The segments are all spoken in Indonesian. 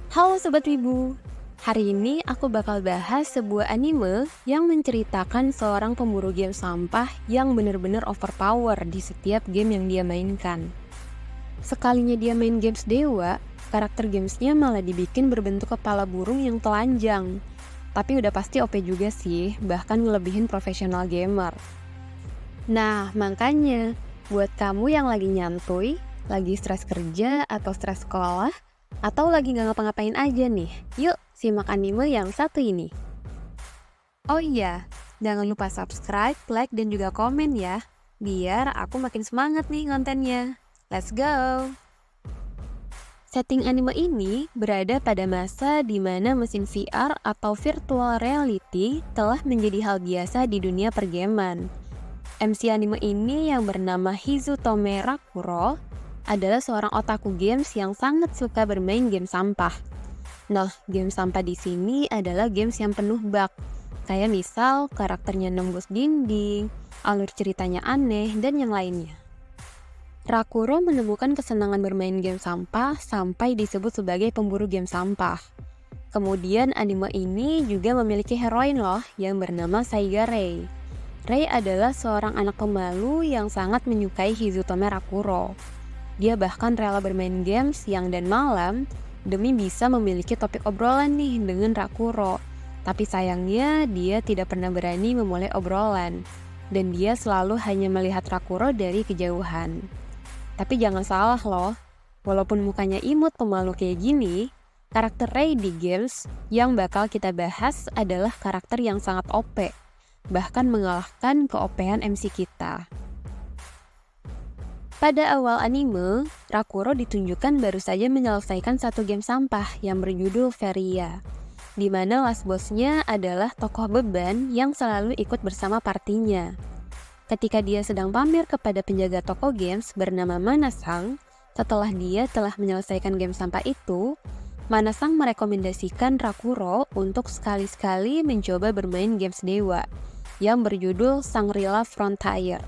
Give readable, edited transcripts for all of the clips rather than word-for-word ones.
Halo Sobat Wibu, hari ini aku bakal bahas sebuah anime yang menceritakan seorang pemburu game sampah yang bener-bener overpower di setiap game yang dia mainkan. Sekalinya dia main games dewa, karakter gamesnya malah dibikin berbentuk kepala burung yang telanjang. Tapi udah pasti OP juga sih, bahkan ngelebihin profesional gamer. Nah, makanya buat kamu yang lagi nyantuy, lagi stres kerja atau stres sekolah, atau lagi gak ngapa-ngapain aja nih, yuk simak anime yang satu ini. Oh iya, jangan lupa subscribe, like, dan juga komen ya, biar aku makin semangat nih kontennya. Let's go! Setting anime ini berada pada masa di mana mesin VR atau virtual reality telah menjadi hal biasa di dunia pergaman. MC anime ini yang bernama Hizutome Rakuro adalah seorang otaku games yang sangat suka bermain game sampah. Nah, game sampah di sini adalah games yang penuh bug. Kayak misal karakternya nembus dinding, alur ceritanya aneh, dan yang lainnya. Rakuro menemukan kesenangan bermain game sampah sampai disebut sebagai pemburu game sampah. Kemudian anime ini juga memiliki heroin loh yang bernama Saiga Rei. Rei adalah seorang anak pemalu yang sangat menyukai Hizutome Rakuro. Dia bahkan rela bermain game siang dan malam demi bisa memiliki topik obrolan nih dengan Rakuro. Tapi sayangnya dia tidak pernah berani memulai obrolan dan dia selalu hanya melihat Rakuro dari kejauhan. Tapi jangan salah loh, walaupun mukanya imut pemalu kayak gini, karakter Rei di games yang bakal kita bahas adalah karakter yang sangat OP. Bahkan mengalahkan keopean MC kita. Pada awal anime, Rakuro ditunjukkan baru saja menyelesaikan satu game sampah yang berjudul Feria, di mana last boss-nya adalah tokoh beban yang selalu ikut bersama partinya. Ketika dia sedang pamer kepada penjaga toko games bernama Manasang, setelah dia telah menyelesaikan game sampah itu, Manasang merekomendasikan Rakuro untuk sekali-sekali mencoba bermain games dewa yang berjudul Shangri-La Frontier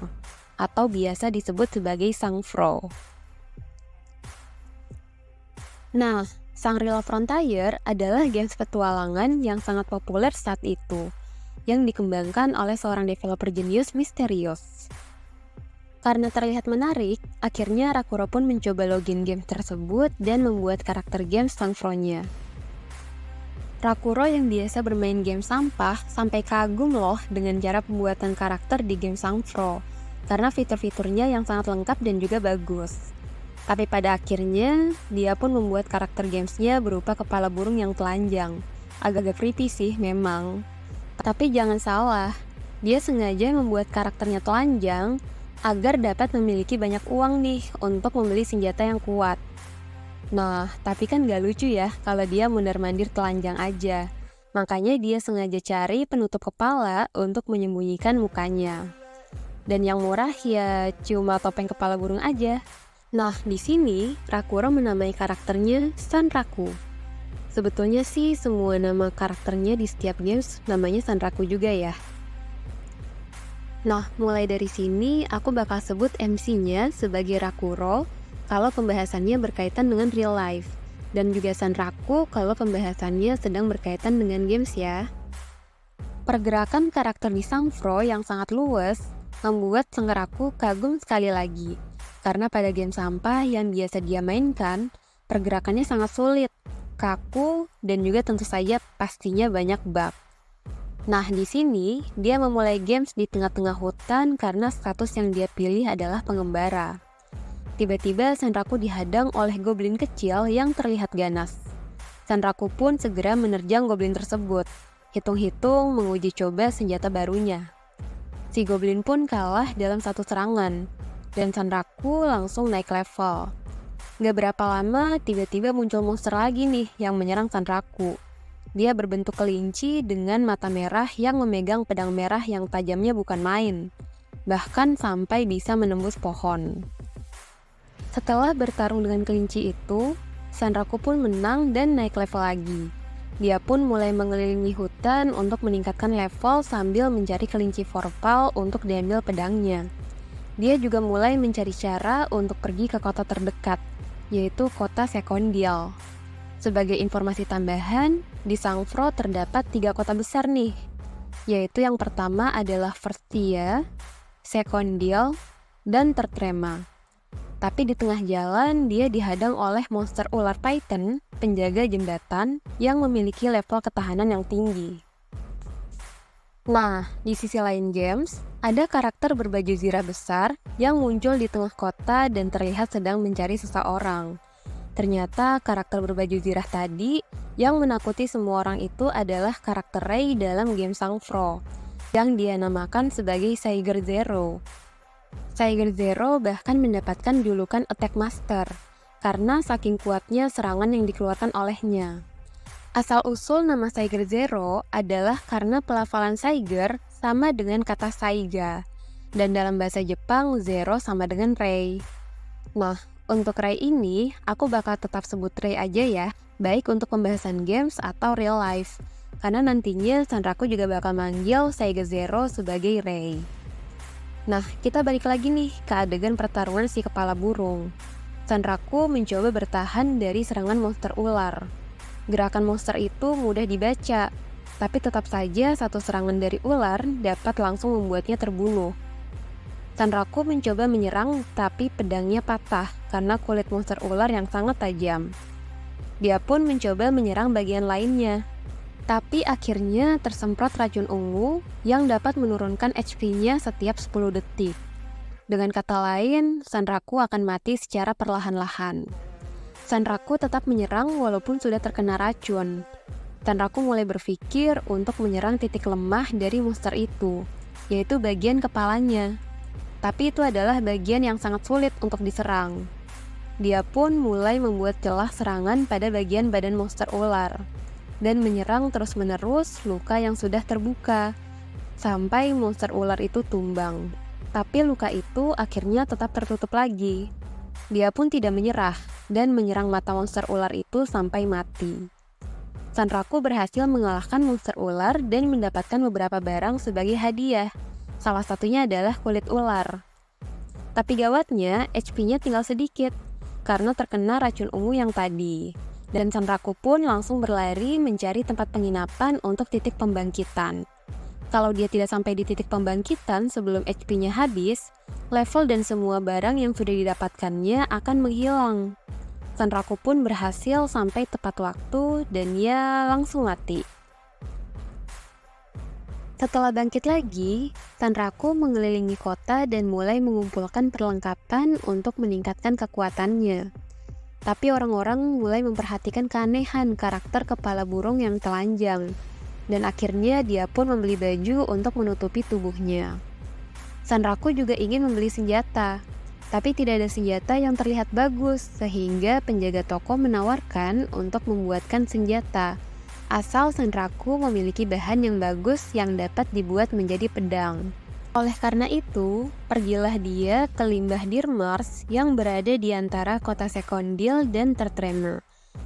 atau biasa disebut sebagai Shangfro. Nah, Shangri-La Frontier adalah games petualangan yang sangat populer saat itu, yang dikembangkan oleh seorang developer jenius misterius. Karena terlihat menarik, akhirnya Rakuro pun mencoba login game tersebut dan membuat karakter game Shangfro-nya. Rakuro yang biasa bermain game sampah sampai kagum loh dengan cara pembuatan karakter di game Shangfro karena fitur-fiturnya yang sangat lengkap dan juga bagus. Tapi pada akhirnya, dia pun membuat karakter gamesnya berupa kepala burung yang telanjang. Agak-agak creepy sih memang. Tapi jangan salah, dia sengaja membuat karakternya telanjang agar dapat memiliki banyak uang nih untuk membeli senjata yang kuat. Nah, tapi kan gak lucu ya kalau dia mondar-mandir telanjang aja. Makanya dia sengaja cari penutup kepala untuk menyembunyikan mukanya. Dan yang murah ya cuma topeng kepala burung aja. Nah, di sini Rakuro menamai karakternya Sanraku. Sebetulnya sih semua nama karakternya di setiap games namanya Sanraku juga ya. Nah, mulai dari sini aku bakal sebut MC-nya sebagai Rakuro kalau pembahasannya berkaitan dengan real life, dan juga Sanraku kalau pembahasannya sedang berkaitan dengan games ya. Pergerakan karakter di Shangfro yang sangat luas membuat Sanraku kagum sekali lagi, karena pada game sampah yang biasa dia mainkan, pergerakannya sangat sulit, kaku, dan juga tentu saja pastinya banyak bug. Nah, di sini dia memulai games di tengah-tengah hutan karena status yang dia pilih adalah pengembara. Tiba-tiba Sanraku dihadang oleh goblin kecil yang terlihat ganas. Sanraku pun segera menerjang goblin tersebut, hitung-hitung menguji coba senjata barunya. Si goblin pun kalah dalam satu serangan, dan Sanraku langsung naik level. Gak berapa lama, tiba-tiba muncul monster lagi nih yang menyerang Sanraku. Dia berbentuk kelinci dengan mata merah yang memegang pedang merah yang tajamnya bukan main, bahkan sampai bisa menembus pohon. Setelah bertarung dengan kelinci itu, Sanraku pun menang dan naik level lagi. Dia pun mulai mengelilingi hutan untuk meningkatkan level sambil mencari kelinci vorpal untuk diambil pedangnya. Dia juga mulai mencari cara untuk pergi ke kota terdekat, yaitu kota Sekondial. Sebagai informasi tambahan, di Sangfro terdapat 3 kota besar nih, yaitu yang pertama adalah Verstia, Sekondil, dan Tertrema. Tapi di tengah jalan, dia dihadang oleh monster ular Titan, penjaga jembatan, yang memiliki level ketahanan yang tinggi. Nah, di sisi lain games, ada karakter berbaju zirah besar yang muncul di tengah kota dan terlihat sedang mencari seseorang. Ternyata karakter berbaju zirah tadi yang menakuti semua orang itu adalah karakter Ray dalam game Sangfro, yang dia namakan sebagai Saiger Zero. Saiger Zero bahkan mendapatkan julukan Attack Master karena saking kuatnya serangan yang dikeluarkan olehnya. Asal-usul nama Saiger Zero adalah karena pelafalan Saiger sama dengan kata Saiga, dan dalam bahasa Jepang Zero sama dengan Ray. Nah, untuk Ray ini aku bakal tetap sebut Ray aja ya, baik untuk pembahasan games atau real life, karena nantinya Sanraku juga bakal manggil Saiger Zero sebagai Ray. Nah, kita balik lagi nih ke adegan pertarungan si kepala burung. Sanraku mencoba bertahan dari serangan monster ular. Gerakan monster itu mudah dibaca, tapi tetap saja satu serangan dari ular dapat langsung membuatnya terbunuh. Sanraku mencoba menyerang, tapi pedangnya patah karena kulit monster ular yang sangat tajam. Dia pun mencoba menyerang bagian lainnya, tapi akhirnya tersemprot racun ungu yang dapat menurunkan HP-nya setiap 10 detik. Dengan kata lain, Sanraku akan mati secara perlahan-lahan. Sanraku tetap menyerang walaupun sudah terkena racun. Sanraku mulai berpikir untuk menyerang titik lemah dari monster itu, yaitu bagian kepalanya. Tapi itu adalah bagian yang sangat sulit untuk diserang. Dia pun mulai membuat celah serangan pada bagian badan monster ular, dan menyerang terus-menerus luka yang sudah terbuka, sampai monster ular itu tumbang. Tapi luka itu akhirnya tetap tertutup lagi. Dia pun tidak menyerah, dan menyerang mata monster ular itu sampai mati. Sanraku berhasil mengalahkan monster ular dan mendapatkan beberapa barang sebagai hadiah. Salah satunya adalah kulit ular. Tapi gawatnya, HP-nya tinggal sedikit, karena terkena racun ungu yang tadi. Dan Sanraku pun langsung berlari mencari tempat penginapan untuk titik pembangkitan. Kalau dia tidak sampai di titik pembangkitan sebelum HP-nya habis, level dan semua barang yang sudah didapatkannya akan menghilang. Sanraku pun berhasil sampai tepat waktu dan ia langsung mati. Setelah bangkit lagi, Sanraku mengelilingi kota dan mulai mengumpulkan perlengkapan untuk meningkatkan kekuatannya. Tapi orang-orang mulai memperhatikan keanehan karakter kepala burung yang telanjang, dan akhirnya dia pun membeli baju untuk menutupi tubuhnya. Sanraku juga ingin membeli senjata, tapi tidak ada senjata yang terlihat bagus, sehingga penjaga toko menawarkan untuk membuatkan senjata, asal Sanraku memiliki bahan yang bagus yang dapat dibuat menjadi pedang. Oleh karena itu, pergilah dia ke Limbah Dirmars yang berada di antara kota Sekondil dan Tertrema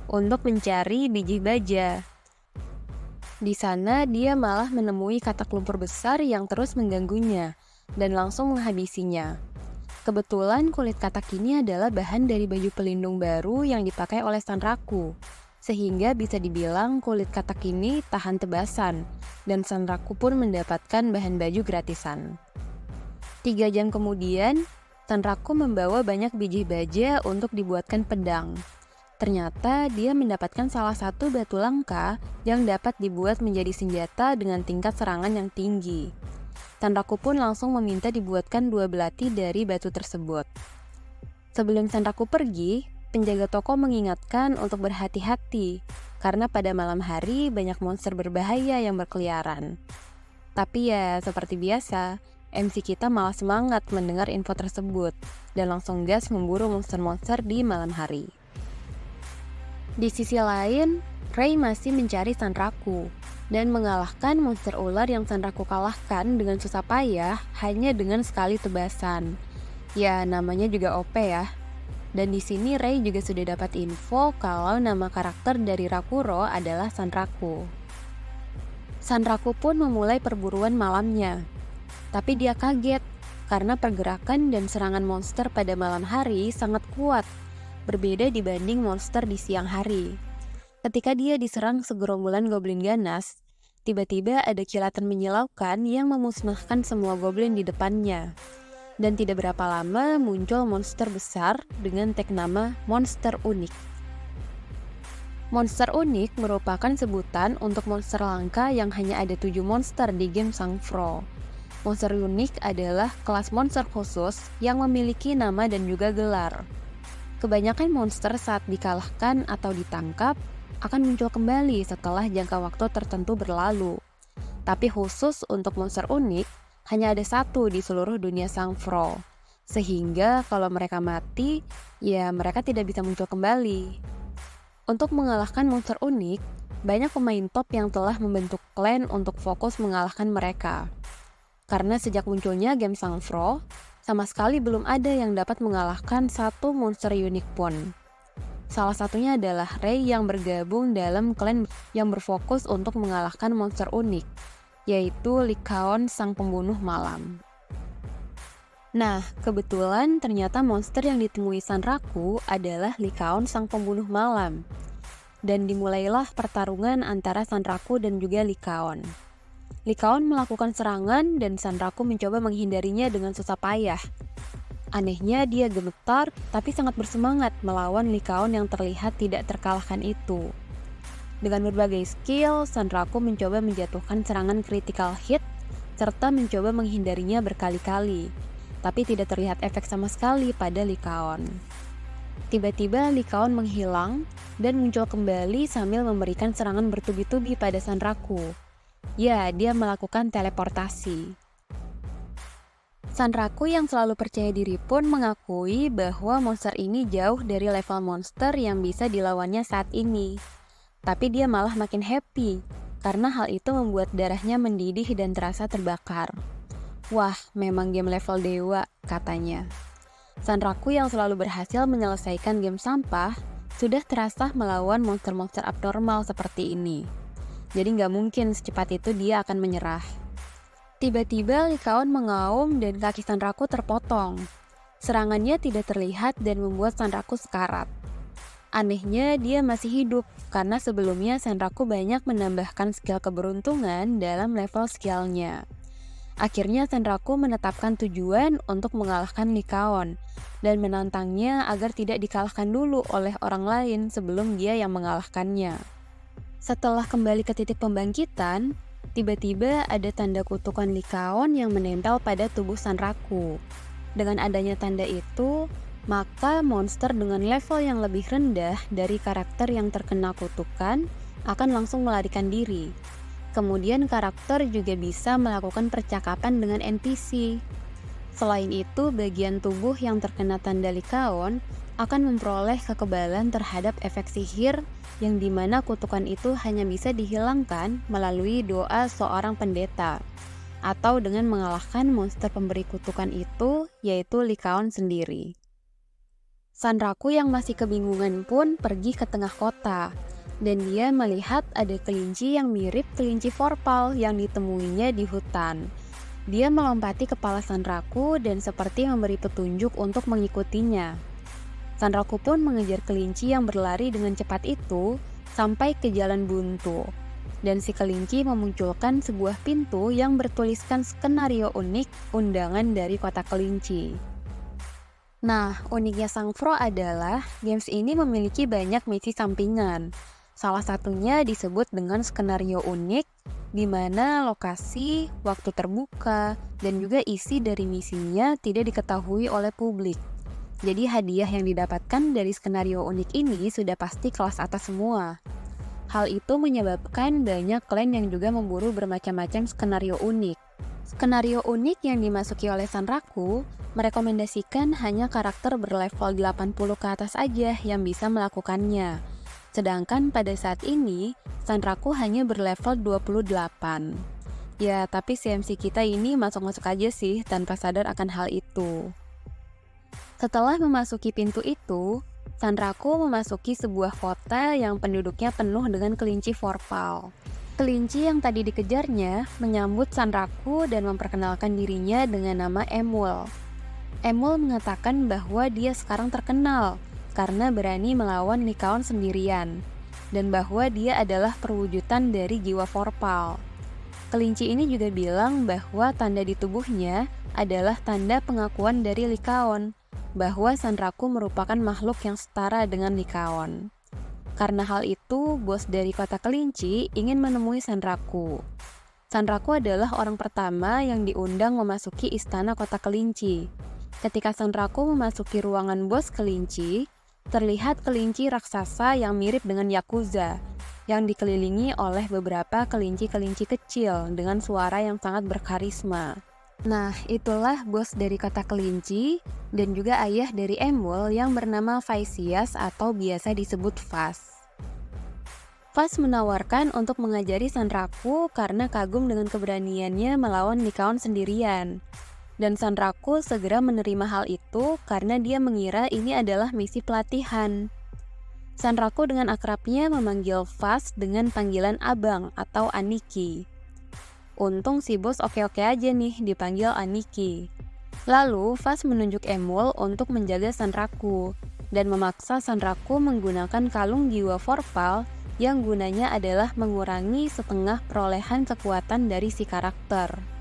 untuk mencari biji baja. Di sana dia malah menemui katak lumpur besar yang terus mengganggunya dan langsung menghabisinya. Kebetulan kulit katak ini adalah bahan dari baju pelindung baru yang dipakai oleh Sanraku, sehingga bisa dibilang kulit katak ini tahan tebasan, dan Sanraku pun mendapatkan bahan baju gratisan. 3 jam kemudian, Sanraku membawa banyak biji baja untuk dibuatkan pedang. Ternyata dia mendapatkan salah satu batu langka yang dapat dibuat menjadi senjata dengan tingkat serangan yang tinggi. Sanraku pun langsung meminta dibuatkan 2 belati dari batu tersebut. Sebelum Sanraku pergi, penjaga toko mengingatkan untuk berhati-hati, karena pada malam hari banyak monster berbahaya yang berkeliaran. Tapi ya, seperti biasa, MC kita malah semangat mendengar info tersebut, dan langsung gas memburu monster-monster di malam hari. Di sisi lain, Ray masih mencari Sanraku, dan mengalahkan monster ular yang Sanraku kalahkan dengan susah payah hanya dengan sekali tebasan. Ya, namanya juga OP ya. Dan di sini Ray juga sudah dapat info kalau nama karakter dari Rakuro adalah Sanraku. Sanraku pun memulai perburuan malamnya. Tapi dia kaget karena pergerakan dan serangan monster pada malam hari sangat kuat, berbeda dibanding monster di siang hari. Ketika dia diserang segerombolan goblin ganas, tiba-tiba ada kilatan menyilaukan yang memusnahkan semua goblin di depannya. Dan tidak berapa lama muncul monster besar dengan tag nama Monster Unik. Monster Unik merupakan sebutan untuk monster langka yang hanya ada 7 monster di game Sangfro. Monster Unik adalah kelas monster khusus yang memiliki nama dan juga gelar. Kebanyakan monster saat dikalahkan atau ditangkap akan muncul kembali setelah jangka waktu tertentu berlalu. Tapi khusus untuk monster unik, hanya ada satu di seluruh dunia Sangfro. Sehingga kalau mereka mati, ya mereka tidak bisa muncul kembali. Untuk mengalahkan monster unik, banyak pemain top yang telah membentuk klan untuk fokus mengalahkan mereka. Karena sejak munculnya game Sangfro, sama sekali belum ada yang dapat mengalahkan satu monster unik pun. Salah satunya adalah Ray yang bergabung dalam klan yang berfokus untuk mengalahkan monster unik, yaitu Lycaon sang pembunuh malam. Nah, kebetulan ternyata monster yang ditemui Sanraku adalah Lycaon sang pembunuh malam. Dan dimulailah pertarungan antara Sanraku dan juga Lycaon. Lycaon melakukan serangan dan Sanraku mencoba menghindarinya dengan susah payah. Anehnya dia gemetar tapi sangat bersemangat melawan Lycaon yang terlihat tidak terkalahkan itu. Dengan berbagai skill, Sanraku mencoba menjatuhkan serangan critical hit serta mencoba menghindarinya berkali-kali, tapi tidak terlihat efek sama sekali pada Lycaon. Tiba-tiba Lycaon menghilang dan muncul kembali sambil memberikan serangan bertubi-tubi pada Sanraku. Ya, dia melakukan teleportasi. Sanraku yang selalu percaya diri pun mengakui bahwa monster ini jauh dari level monster yang bisa dilawannya saat ini. Tapi dia malah makin happy, karena hal itu membuat darahnya mendidih dan terasa terbakar. Wah, memang game level dewa, katanya. Sanraku yang selalu berhasil menyelesaikan game sampah, sudah terasa melawan monster-monster abnormal seperti ini. Jadi nggak mungkin secepat itu dia akan menyerah. Tiba-tiba Lycaon mengaum dan kaki Sanraku terpotong. Serangannya tidak terlihat dan membuat Sanraku sekarat. Anehnya dia masih hidup, karena sebelumnya Sanraku banyak menambahkan skill keberuntungan dalam level skillnya. Akhirnya Sanraku menetapkan tujuan untuk mengalahkan Lycaon, dan menantangnya agar tidak dikalahkan dulu oleh orang lain sebelum dia yang mengalahkannya. Setelah kembali ke titik pembangkitan, tiba-tiba ada tanda kutukan Lycaon yang menempel pada tubuh Sanraku. Dengan adanya tanda itu, maka monster dengan level yang lebih rendah dari karakter yang terkena kutukan akan langsung melarikan diri. Kemudian karakter juga bisa melakukan percakapan dengan NPC. Selain itu, bagian tubuh yang terkena tanda Lycaon akan memperoleh kekebalan terhadap efek sihir yang dimana kutukan itu hanya bisa dihilangkan melalui doa seorang pendeta atau dengan mengalahkan monster pemberi kutukan itu, yaitu Lycaon sendiri. Sanraku yang masih kebingungan pun pergi ke tengah kota dan dia melihat ada kelinci yang mirip kelinci Vorpal yang ditemuinya di hutan. Dia melompati kepala Sanraku dan seperti memberi petunjuk untuk mengikutinya. Sanraku pun mengejar kelinci yang berlari dengan cepat itu sampai ke jalan buntu. Dan si kelinci memunculkan sebuah pintu yang bertuliskan skenario unik undangan dari kota kelinci. Nah, uniknya Sangfro adalah games ini memiliki banyak misi sampingan. Salah satunya disebut dengan skenario unik, di mana lokasi, waktu terbuka, dan juga isi dari misinya tidak diketahui oleh publik. Jadi hadiah yang didapatkan dari skenario unik ini sudah pasti kelas atas semua. Hal itu menyebabkan banyak klan yang juga memburu bermacam-macam skenario unik. Skenario unik yang dimasuki oleh Sanraku merekomendasikan hanya karakter berlevel 80 ke atas aja yang bisa melakukannya. Sedangkan pada saat ini, Sanraku hanya berlevel 28. Ya, tapi CMC kita ini masuk-masuk aja sih tanpa sadar akan hal itu. Setelah memasuki pintu itu, Sanraku memasuki sebuah kota yang penduduknya penuh dengan kelinci Vorpal. Kelinci yang tadi dikejarnya menyambut Sanraku dan memperkenalkan dirinya dengan nama Emul. Emul mengatakan bahwa dia sekarang terkenal karena berani melawan Lycaon sendirian. dan bahwa dia adalah perwujudan dari jiwa Vorpal. Kelinci ini juga bilang bahwa tanda di tubuhnya adalah tanda pengakuan dari Lycaon, bahwa Sanraku merupakan makhluk yang setara dengan Lycaon. Karena hal itu, bos dari kota kelinci ingin menemui Sanraku. Sanraku adalah orang pertama yang diundang memasuki istana kota kelinci. Ketika Sanraku memasuki ruangan bos kelinci, terlihat kelinci raksasa yang mirip dengan Yakuza, yang dikelilingi oleh beberapa kelinci-kelinci kecil dengan suara yang sangat berkarisma. Nah, itulah bos dari kota kelinci dan juga ayah dari Emul yang bernama Vaisias atau biasa disebut Vas. Vas menawarkan untuk mengajari Sanraku karena kagum dengan keberaniannya melawan Lycaon sendirian. Dan Sanraku segera menerima hal itu karena dia mengira ini adalah misi pelatihan. Sanraku dengan akrabnya memanggil Vas dengan panggilan Abang atau Aniki. Untung si bos oke-oke aja nih dipanggil Aniki. Lalu Vas menunjuk Emul untuk menjaga Sanraku dan memaksa Sanraku menggunakan kalung jiwa Vorpal yang gunanya adalah mengurangi setengah perolehan kekuatan dari si karakter.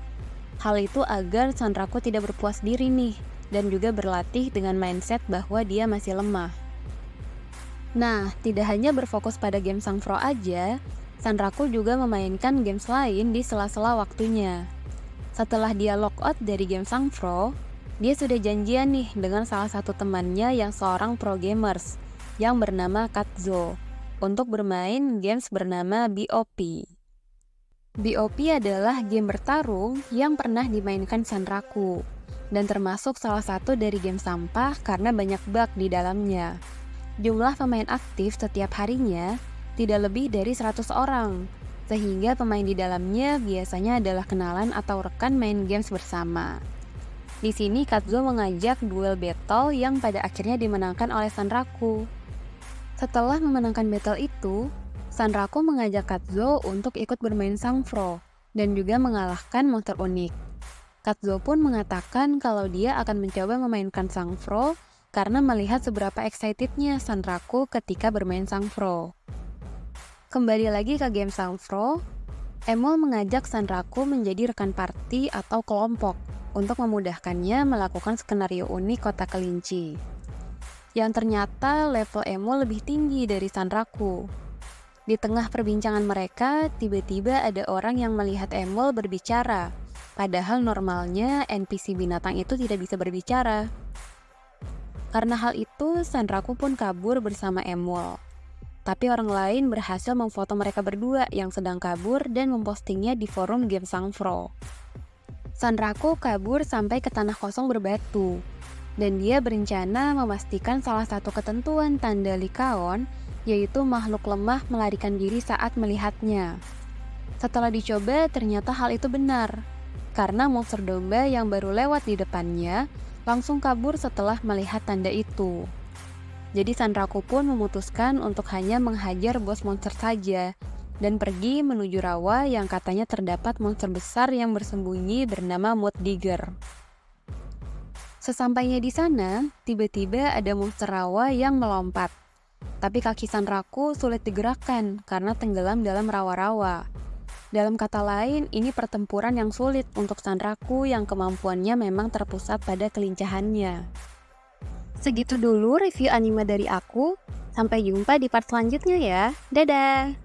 Hal itu agar Sanraku tidak berpuas diri nih, dan juga berlatih dengan mindset bahwa dia masih lemah. Nah, tidak hanya berfokus pada game Sangfro aja, Sanraku juga memainkan games lain di sela-sela waktunya. Setelah dia lockout dari game Sangfro, dia sudah janjian nih dengan salah satu temannya yang seorang pro gamers, yang bernama Katzo, untuk bermain games bernama BOP. BOP adalah game bertarung yang pernah dimainkan Sanraku, dan termasuk salah satu dari game sampah karena banyak bug di dalamnya. Jumlah pemain aktif setiap harinya tidak lebih dari 100 orang, sehingga pemain di dalamnya biasanya adalah kenalan atau rekan main games bersama. Di sini Katzo mengajak duel battle yang pada akhirnya dimenangkan oleh Sanraku. Setelah memenangkan battle itu, Sanraku mengajak Katzo untuk ikut bermain Sangfro dan juga mengalahkan monster unik. Katzo pun mengatakan kalau dia akan mencoba memainkan Sangfro karena melihat seberapa excitednya Sanraku ketika bermain Sangfro. Kembali lagi ke game Sangfro, Emul mengajak Sanraku menjadi rekan party atau kelompok untuk memudahkannya melakukan skenario unik kota kelinci. Yang ternyata level Emul lebih tinggi dari Sanraku. Di tengah perbincangan mereka, tiba-tiba ada orang yang melihat Emul berbicara, padahal normalnya NPC binatang itu tidak bisa berbicara. Karena hal itu, Sanraku pun kabur bersama Emul. Tapi orang lain berhasil memfoto mereka berdua yang sedang kabur dan mempostingnya di forum game Sangfro. Sanraku kabur sampai ke tanah kosong berbatu, dan dia berencana memastikan salah satu ketentuan tanda Lycaon, yaitu makhluk lemah melarikan diri saat melihatnya. Setelah dicoba, ternyata hal itu benar, karena monster domba yang baru lewat di depannya langsung kabur setelah melihat tanda itu. Jadi Sanraku pun memutuskan untuk hanya menghajar bos monster saja, dan pergi menuju rawa yang katanya terdapat monster besar yang bersembunyi bernama Mood Digger. Sesampainya di sana, tiba-tiba ada monster rawa yang melompat. Tapi kaki Sanraku sulit digerakkan karena tenggelam dalam rawa-rawa. Dalam kata lain, ini pertempuran yang sulit untuk Sanraku yang kemampuannya memang terpusat pada kelincahannya. Segitu dulu review anime dari aku. Sampai jumpa di part selanjutnya ya. Dadah!